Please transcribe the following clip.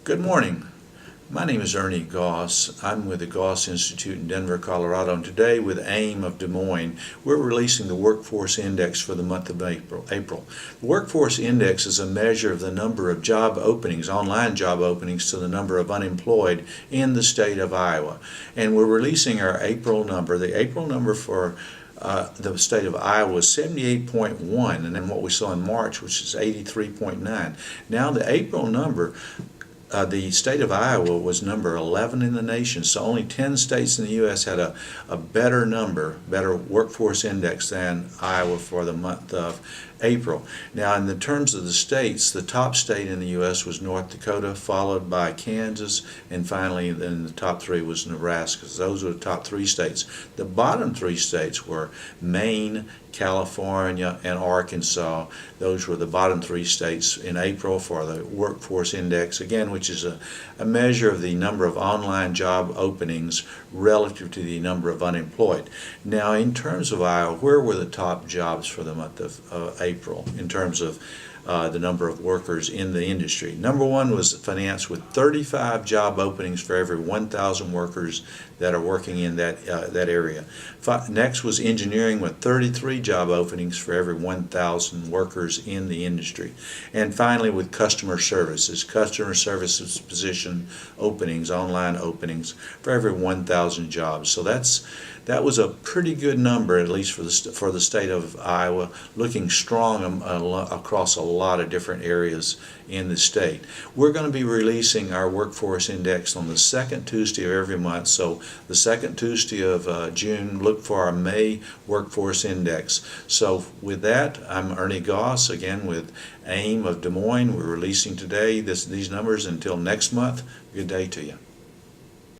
Good morning. My name is Ernie Goss. I'm with the Goss Institute in Denver, Colorado, and today with AIM of Des Moines, we're releasing the Workforce Index for the month of April. The Workforce Index is a measure of the number of job openings, online job openings, to the number of unemployed in the state of Iowa. And we're releasing our April number. The April number for the state of Iowa was 78.1, and then what we saw in March, which is 83.9. Now the April number, the state of Iowa was number 11 in the nation, so only 10 states in the U.S. had a better workforce index than Iowa for the month of April. Now, in the terms of the states, the top state in the U.S. was North Dakota, followed by Kansas, and finally then the top three was Nebraska. So those were the top three states. The bottom three states were Maine, California, and Arkansas. Those were the bottom three states in April for the Workforce Index, again, which is a measure of the number of online job openings relative to the number of unemployed. Now, in terms of Iowa, where were the top jobs for the month of April in terms of the number of workers in the industry? Number one was finance with 35 job openings for every 1,000 workers that are working in that area. Next was engineering with 33 job openings for every 1,000 workers in the industry. And finally with customer services position openings, online openings for every 1,000 jobs. So that was a pretty good number, at least for the state of Iowa, looking strong across a lot of different areas in the state. We're going to be releasing our Workforce Index on the second Tuesday of every month. So the second Tuesday of June, look for our May Workforce Index. So with that, I'm Ernie Goss, again with AIM of Des Moines. We're releasing today these numbers until next month. Good day to you.